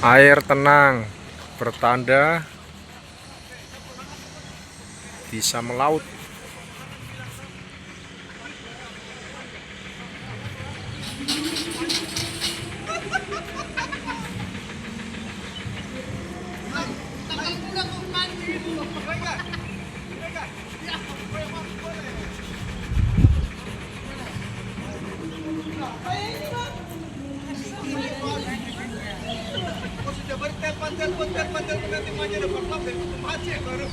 Air tenang, bertanda bisa melaut. Sudah bertelepon pengganti manja depan pabrik, macet baru.